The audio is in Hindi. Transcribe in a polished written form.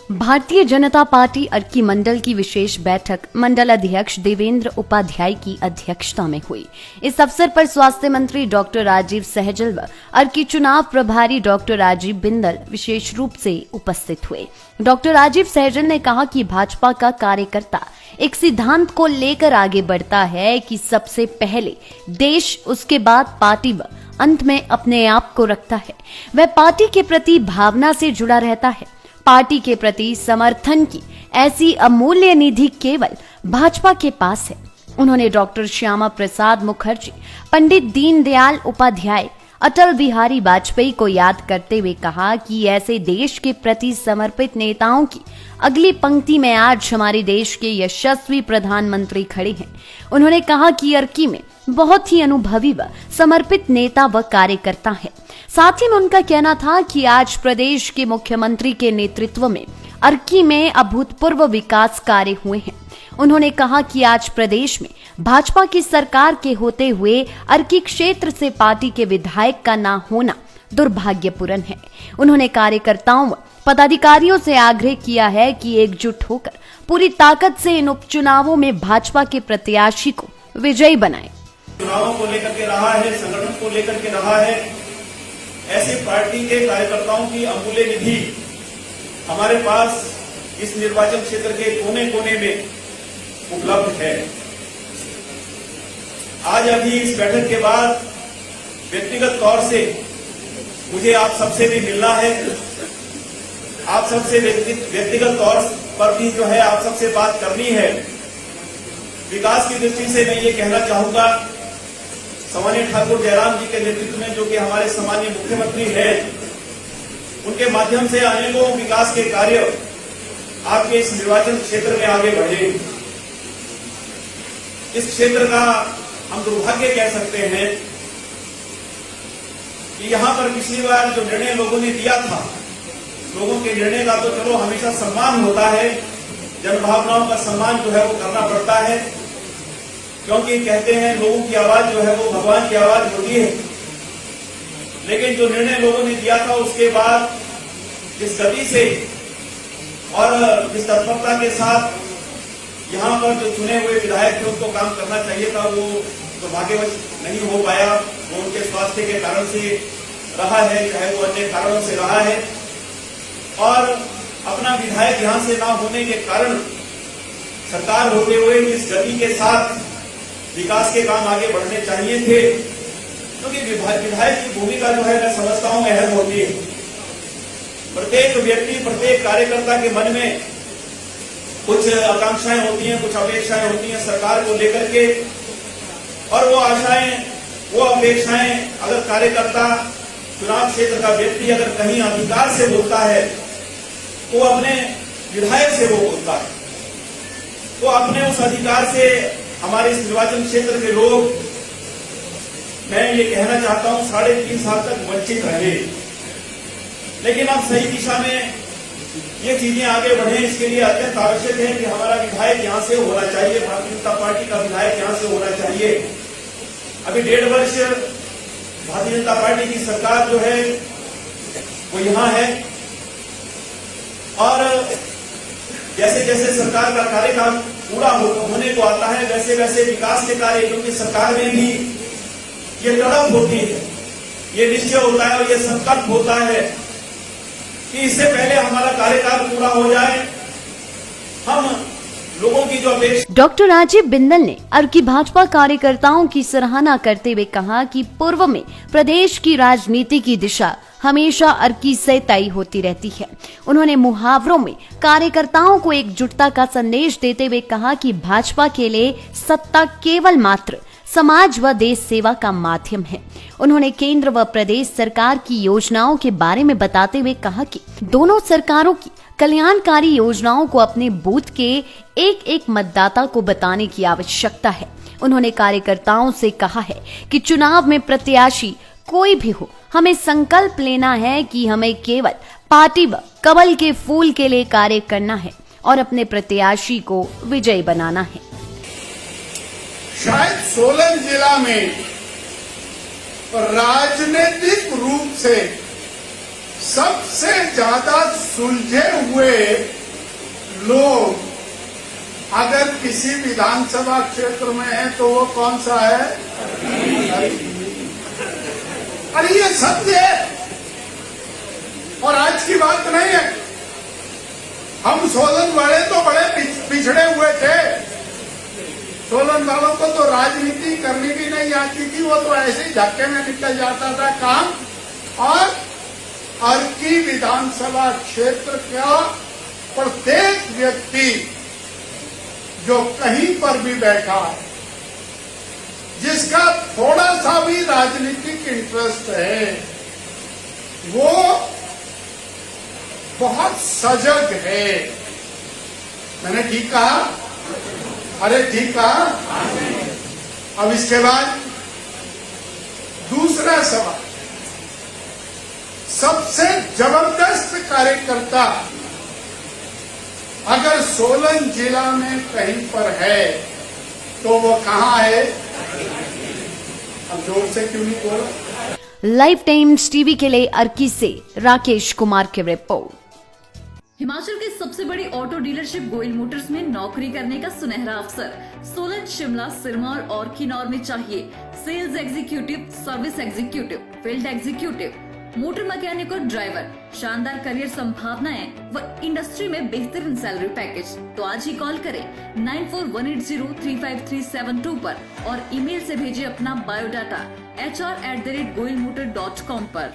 भारतीय जनता पार्टी अर्की मंडल की विशेष बैठक मंडल अध्यक्ष देवेंद्र उपाध्याय की अध्यक्षता में हुई। इस अवसर पर स्वास्थ्य मंत्री डॉक्टर राजीव सहजल व अर्की चुनाव प्रभारी डॉक्टर राजीव बिंदल विशेष रूप से उपस्थित हुए। डॉक्टर राजीव सहजल ने कहा कि भाजपा का कार्यकर्ता एक सिद्धांत को लेकर आगे बढ़ता है कि सबसे पहले देश, उसके बाद पार्टी व अंत में अपने आप को रखता है। वह पार्टी के प्रति भावना से जुड़ा रहता है। पार्टी के प्रति समर्थन की ऐसी अमूल्य निधि केवल भाजपा के पास है। उन्होंने डॉक्टर श्यामा प्रसाद मुखर्जी, पंडित दीनदयाल उपाध्याय, अटल बिहारी वाजपेयी को याद करते हुए कहा कि ऐसे देश के प्रति समर्पित नेताओं की अगली पंक्ति में आज हमारे देश के यशस्वी प्रधानमंत्री खड़े हैं। उन्होंने कहा कि अर्की में बहुत ही अनुभवी व समर्पित नेता व कार्यकर्ता है। साथ ही में उनका कहना था कि आज प्रदेश के मुख्यमंत्री के नेतृत्व में अर्की में अभूतपूर्व विकास कार्य हुए हैं। उन्होंने कहा कि आज प्रदेश में भाजपा की सरकार के होते हुए अर्की क्षेत्र से पार्टी के विधायक का न होना दुर्भाग्यपूर्ण है। उन्होंने कार्यकर्ताओं व पदाधिकारियों से आग्रह किया है कि एकजुट होकर पूरी ताकत से इन उपचुनावों में भाजपा के प्रत्याशी को विजयी बनाएं। चुनावों को लेकर के रहा है, संगठन को लेकर के रहा है, ऐसे पार्टी के कार्यकर्ताओं की अमूल्य निधि हमारे पास इस निर्वाचन क्षेत्र के कोने कोने में उपलब्ध है। आज अभी इस बैठक के बाद व्यक्तिगत तौर से मुझे आप सबसे भी मिलना है। आप सबसे व्यक्तिगत तौर पर भी जो है आप सबसे बात करनी है। विकास की दृष्टि से मैं ये कहना चाहूंगा, सामान्य ठाकुर जयराम जी के नेतृत्व में जो कि हमारे सामान्य मुख्यमंत्री हैं, उनके माध्यम से अनेकों विकास के कार्य आपके इस निर्वाचन क्षेत्र में आगे बढ़े। इस क्षेत्र का हम दुर्भाग्य कह सकते हैं कि यहां पर पिछली बार जो निर्णय लोगों ने दिया था, लोगों के निर्णय का तो चलो हमेशा सम्मान होता है, जनभावनाओं का सम्मान जो है वो करना पड़ता है, क्योंकि कहते हैं लोगों की आवाज जो है वो भगवान की आवाज होती है। लेकिन जो निर्णय लोगों ने दिया था उसके बाद जिस गति से और जिस तत्परता के साथ यहाँ पर जो चुने हुए विधायक थे उनको काम करना चाहिए था, वो दुर्भाग्यवश नहीं हो पाया। वो उनके स्वास्थ्य के कारण से रहा है, चाहे वो अन्य कारणों से रहा है, और अपना विधायक यहाँ से ना होने के कारण सरकार होते हुए जिस गति के साथ विकास के काम आगे बढ़ने चाहिए थे, क्योंकि विधायक की भूमिका जो है मैं समझता हूं अहम होती है। प्रत्येक व्यक्ति, प्रत्येक कार्यकर्ता के मन में कुछ आकांक्षाएं होती हैं, कुछ अपेक्षाएं होती हैं सरकार को लेकर के, और वो आशाएं, वो अपेक्षाएं अगर कार्यकर्ता, चुनाव क्षेत्र का व्यक्ति अगर कहीं अधिकार से बोलता है तो अपने विधायक से वो बोलता है, तो अपने उस अधिकार से हमारे इस निर्वाचन क्षेत्र के लोग, मैं ये कहना चाहता हूं, 3.5 साल तक वंचित रहे। लेकिन अब सही दिशा में ये चीजें आगे बढ़े, इसके लिए अत्यंत आवश्यक है कि हमारा विधायक यहां से होना चाहिए, भारतीय जनता पार्टी का विधायक यहां से होना चाहिए। अभी 1.5 वर्ष भारतीय जनता पार्टी की सरकार जो है वो यहां है, और जैसे जैसे सरकार का कार्यकाल पूरा होने को आता है, वैसे वैसे विकास के कार्य, क्योंकि सरकार में भी ये तड़प होती है, ये निश्चय होता है और ये संकल्प होता है कि इससे पहले हमारा कार्यकाल पूरा हो जाए, हम लोगों की जो अपेक्षा। डॉक्टर राजीव बिंदल ने अर्की भाजपा कार्यकर्ताओं की सराहना करते हुए कहा कि पूर्व में प्रदेश की राजनीति की दिशा हमेशा अर्की से तय होती रहती है। उन्होंने मुहावरों में कार्यकर्ताओं को एकजुटता का संदेश देते हुए कहा कि भाजपा के लिए सत्ता केवल मात्र समाज व देश सेवा का माध्यम है। उन्होंने केंद्र व प्रदेश सरकार की योजनाओं के बारे में बताते हुए कहा कि दोनों सरकारों की कल्याणकारी योजनाओं को अपने बूथ के एक एक मतदाता को बताने की आवश्यकता है। उन्होंने कार्यकर्ताओं से कहा है कि चुनाव में प्रत्याशी कोई भी हो, हमें संकल्प लेना है कि हमें केवल पार्टी व कमल के फूल के लिए कार्य करना है और अपने प्रत्याशी को विजयी बनाना है। शायद सोलन जिला में राजनीतिक रूप से सबसे ज्यादा सुलझे हुए किसी विधानसभा क्षेत्र में है तो वो कौन सा है? अरे ये सत्य है और आज की बात नहीं है। हम सोलन वाले तो बड़े पिछड़े हुए थे। सोलन वालों को तो राजनीति करनी भी नहीं आती थी, वो तो ऐसे ही धक्के में निकल जाता था काम। और अर्की विधानसभा क्षेत्र का प्रत्येक व्यक्ति जो कहीं पर भी बैठा है, जिसका थोड़ा सा भी राजनीतिक इंटरेस्ट है, वो बहुत सजग है। मैंने ठीक कहा? अरे ठीक कहा? अब इसके बाद दूसरा सवाल, सबसे जबरदस्त कार्यकर्ता अगर सोलन जिला में कहीं पर है तो वो कहां है? अब जोर से क्यों नहीं बोला? लाइव टाइम्स टीवी के लिए अर्की से राकेश कुमार की रिपोर्ट। हिमाचल की सबसे बड़ी ऑटो डीलरशिप गोयल मोटर्स में नौकरी करने का सुनहरा अवसर सोलन, शिमला, सिरमौर और किन्नौर में चाहिए sales executive, service executive, field executive, motor mechanic और ड्राइवर। शानदार करियर संभावनाएं व इंडस्ट्री में बेहतरीन सैलरी पैकेज। तो आज ही कॉल करें 9418035372 पर और ईमेल से भेजिए अपना बायोडाटा hr@goilmotor.com पर।